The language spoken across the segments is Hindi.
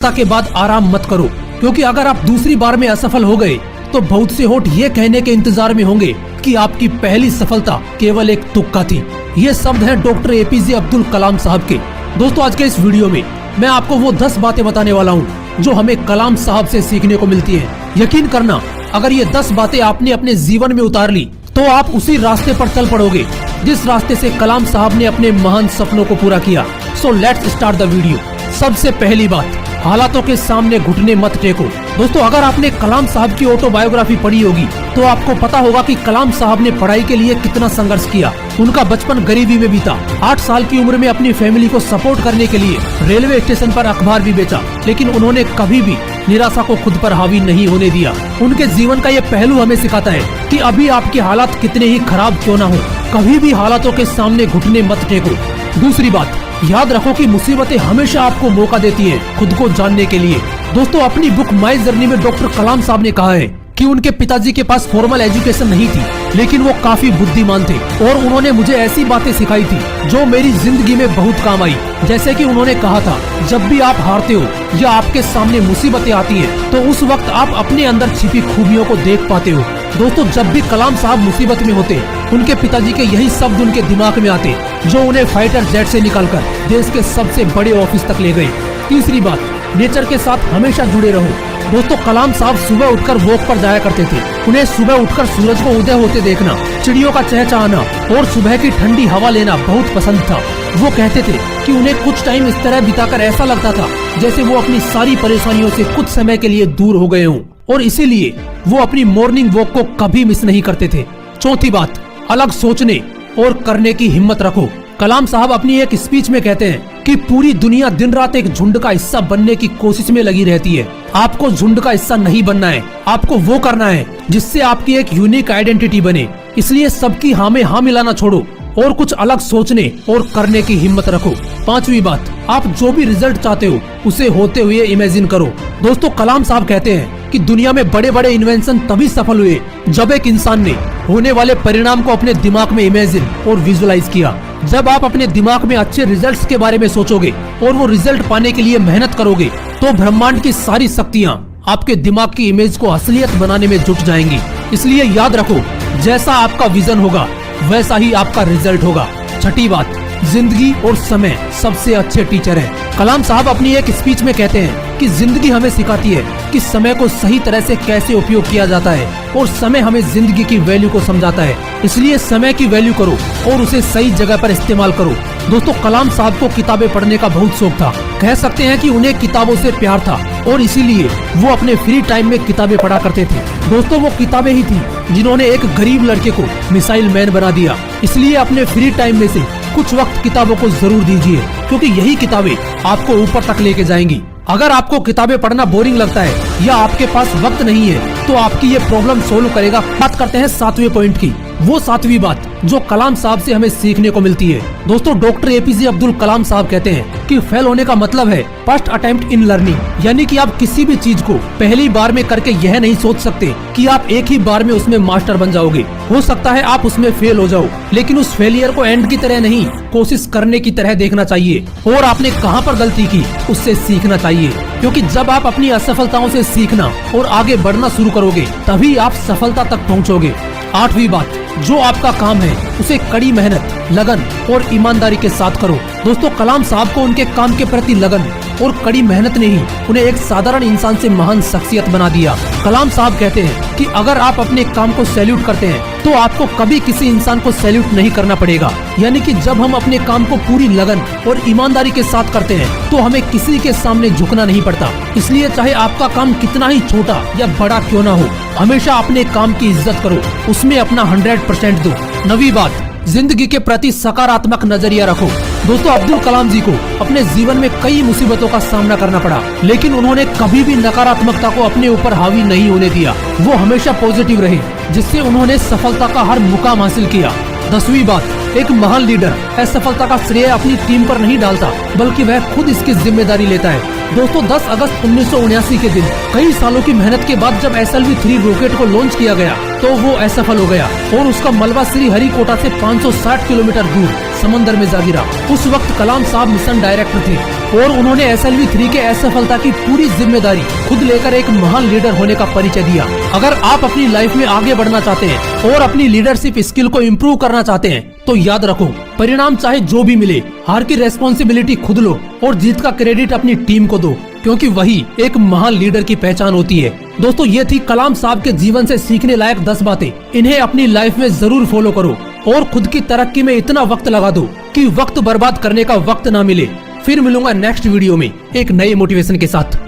के बाद आराम मत करो, क्योंकि अगर आप दूसरी बार में असफल हो गए तो बहुत से होठ ये कहने के इंतजार में होंगे कि आपकी पहली सफलता केवल एक तुक्का थी। ये शब्द हैं डॉक्टर एपीजे अब्दुल कलाम साहब के। दोस्तों, आज के इस वीडियो में मैं आपको वो 10 बातें बताने वाला हूँ जो हमें कलाम साहब से सीखने को मिलती है। यकीन करना, अगर ये 10 बातें आपने अपने जीवन में उतार ली तो आप उसी रास्ते पर चल पड़ोगे जिस रास्ते से कलाम साहब ने अपने महान सपनों को पूरा किया। So let's start the video. सबसे पहली बात, हालातों के सामने घुटने मत टेको। दोस्तों, अगर आपने कलाम साहब की ऑटोबायोग्राफी पढ़ी होगी तो आपको पता होगा कि कलाम साहब ने पढ़ाई के लिए कितना संघर्ष किया। उनका बचपन गरीबी में बीता। 8 साल की उम्र में अपनी फैमिली को सपोर्ट करने के लिए रेलवे स्टेशन पर अखबार भी बेचा, लेकिन उन्होंने कभी भी निराशा को खुद पर हावी नहीं होने दिया। उनके जीवन का ये पहलू हमें सिखाता है कि अभी आपके हालात कितने ही खराब क्यों न हो, कभी भी हालातों के सामने घुटने मत टेको। दूसरी बात, याद रखो कि मुसीबतें हमेशा आपको मौका देती हैं खुद को जानने के लिए। दोस्तों, अपनी बुक माई जर्नी में डॉक्टर कलाम साहब ने कहा है कि उनके पिताजी के पास फॉर्मल एजुकेशन नहीं थी, लेकिन वो काफी बुद्धिमान थे और उन्होंने मुझे ऐसी बातें सिखाई थी जो मेरी जिंदगी में बहुत काम आई। जैसे कि उन्होंने कहा था, जब भी आप हारते हो या आपके सामने मुसीबतें आती हैं, तो उस वक्त आप अपने अंदर छिपी खूबियों को देख पाते हो। दोस्तों, जब भी कलाम साहब मुसीबत में होते, उनके पिताजी के यही शब्द उनके दिमाग में आते जो उन्हें फाइटर जेट से निकालकर देश के सबसे बड़े ऑफिस तक ले गए। तीसरी बात, नेचर के साथ हमेशा जुड़े रहो। दोस्तों, कलाम साहब सुबह उठकर वॉक पर जाया करते थे। उन्हें सुबह उठकर सूरज को उदय होते देखना, चिड़ियों का चहचहाना और सुबह की ठंडी हवा लेना बहुत पसंद था। वो कहते थे कि उन्हें कुछ टाइम इस तरह बिताकर ऐसा लगता था जैसे वो अपनी सारी परेशानियों से कुछ समय के लिए दूर हो गए हों, और इसीलिए वो अपनी मॉर्निंग वॉक को कभी मिस नहीं करते थे। चौथी बात, अलग सोचने और करने की हिम्मत रखो। कलाम साहब अपनी एक स्पीच में कहते हैं कि पूरी दुनिया दिन रात एक झुंड का हिस्सा बनने की कोशिश में लगी रहती है। आपको झुंड का हिस्सा नहीं बनना है, आपको वो करना है जिससे आपकी एक यूनिक आइडेंटिटी बने। इसलिए सबकी हाँ में हाँ मिलाना छोड़ो और कुछ अलग सोचने और करने की हिम्मत रखो। पांचवी बात, आप जो भी रिजल्ट चाहते हो उसे होते हुए इमेजिन करो। दोस्तों, कलाम साहब कहते हैं कि दुनिया में बड़े बड़े इन्वेंशन तभी सफल हुए जब एक इंसान ने होने वाले परिणाम को अपने दिमाग में इमेजिन और विजुअलाइज किया। जब आप अपने दिमाग में अच्छे रिजल्ट्स के बारे में सोचोगे और वो रिजल्ट पाने के लिए मेहनत करोगे, तो ब्रह्मांड की सारी शक्तियाँ आपके दिमाग की इमेज को असलियत बनाने में जुट जाएंगी। इसलिए याद रखो, जैसा आपका विजन होगा वैसा ही आपका रिजल्ट होगा। छठी बात, जिंदगी और समय सबसे अच्छे टीचर हैं। कलाम साहब अपनी एक स्पीच में कहते हैं कि जिंदगी हमें सिखाती है कि समय को सही तरह से कैसे उपयोग किया जाता है, और समय हमें जिंदगी की वैल्यू को समझाता है। इसलिए समय की वैल्यू करो और उसे सही जगह पर इस्तेमाल करो। दोस्तों, कलाम साहब को किताबें पढ़ने का बहुत शौक था। कह सकते हैं कि उन्हें किताबों से प्यार था और इसीलिए वो अपने फ्री टाइम में किताबें पढ़ा करते थे। दोस्तों, वो किताबें ही थी जिन्होंने एक गरीब लड़के को मिसाइल मैन बना दिया। इसलिए अपने फ्री टाइम में से कुछ वक्त किताबों को जरूर दीजिए, क्योंकि यही किताबें आपको ऊपर तक लेके जाएंगी। अगर आपको किताबें पढ़ना बोरिंग लगता है या आपके पास वक्त नहीं है, तो आपकी ये प्रॉब्लम सोल्व करेगा। बात करते हैं 7वें पॉइंट की। वो 7वीं बात जो कलाम साहब से हमें सीखने को मिलती है। दोस्तों, डॉक्टर एपीजे अब्दुल कलाम साहब कहते हैं कि फेल होने का मतलब है फर्स्ट अटेम्प्ट इन लर्निंग, यानी कि आप किसी भी चीज को पहली बार में करके यह नहीं सोच सकते कि आप एक ही बार में उसमें मास्टर बन जाओगे। हो सकता है आप उसमें फेल हो जाओ, लेकिन उस फेलियर को एंड की तरह नहीं, कोशिश करने की तरह देखना चाहिए और आपने कहाँ पर गलती की उससे सीखना चाहिए। क्योंकि जब आप अपनी असफलताओं से सीखना और आगे बढ़ना शुरू करोगे, तभी आप सफलता तक पहुँचोगे। 8वीं बात, जो आपका काम है उसे कड़ी मेहनत, लगन और ईमानदारी के साथ करो। दोस्तों, कलाम साहब को उनके काम के प्रति लगन और कड़ी मेहनत ने ही उन्हें एक साधारण इंसान से महान शख्सियत बना दिया। कलाम साहब कहते हैं कि अगर आप अपने काम को सैल्यूट करते हैं तो आपको कभी किसी इंसान को सैल्यूट नहीं करना पड़ेगा। यानी कि जब हम अपने काम को पूरी लगन और ईमानदारी के साथ करते हैं तो हमें किसी के सामने झुकना नहीं पड़ता। इसलिए चाहे आपका काम कितना ही छोटा या बड़ा क्यों ना हो, हमेशा अपने काम की इज्जत करो, उसमें अपना 100% दो। 9वीं बात, जिंदगी के प्रति सकारात्मक नजरिया रखो। दोस्तों, अब्दुल कलाम जी को अपने जीवन में कई मुसीबतों का सामना करना पड़ा, लेकिन उन्होंने कभी भी नकारात्मकता को अपने ऊपर हावी नहीं होने दिया। वो हमेशा पॉजिटिव रहे, जिससे उन्होंने सफलता का हर मुकाम हासिल किया। 10वीं बात, एक महान लीडर असफलता का श्रेय अपनी टीम पर नहीं डालता, बल्कि वह खुद इसकी जिम्मेदारी लेता है। दोस्तों, 10 अगस्त 1979 के दिन कई सालों की मेहनत के बाद जब SLV-3 रॉकेट को लॉन्च किया गया, तो वो असफल हो गया और उसका मलबा श्री हरिकोटा से 560 किलोमीटर दूर समंदर में जा गिरा। उस वक्त कलाम साहब मिशन डायरेक्टर थे और उन्होंने SLV-3 के असफलता की पूरी जिम्मेदारी खुद लेकर एक महान लीडर होने का परिचय दिया। अगर आप अपनी लाइफ में आगे बढ़ना चाहते हैं और अपनी लीडरशिप स्किल को इम्प्रूव करना चाहते हैं तो याद रखो, परिणाम चाहे जो भी मिले, हार की रेस्पॉन्सिबिलिटी खुद लो और जीत का क्रेडिट अपनी टीम को दो, क्योंकि वही एक महान लीडर की पहचान होती है। दोस्तों, ये थी कलाम साहब के जीवन से सीखने लायक 10 बातें। इन्हें अपनी लाइफ में जरूर फॉलो करो और खुद की तरक्की में इतना वक्त लगा दो कि वक्त बर्बाद करने का वक्त ना मिले। फिर मिलूंगा नेक्स्ट वीडियो में एक नए मोटिवेशन के साथ।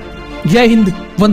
जय हिंद, वंदे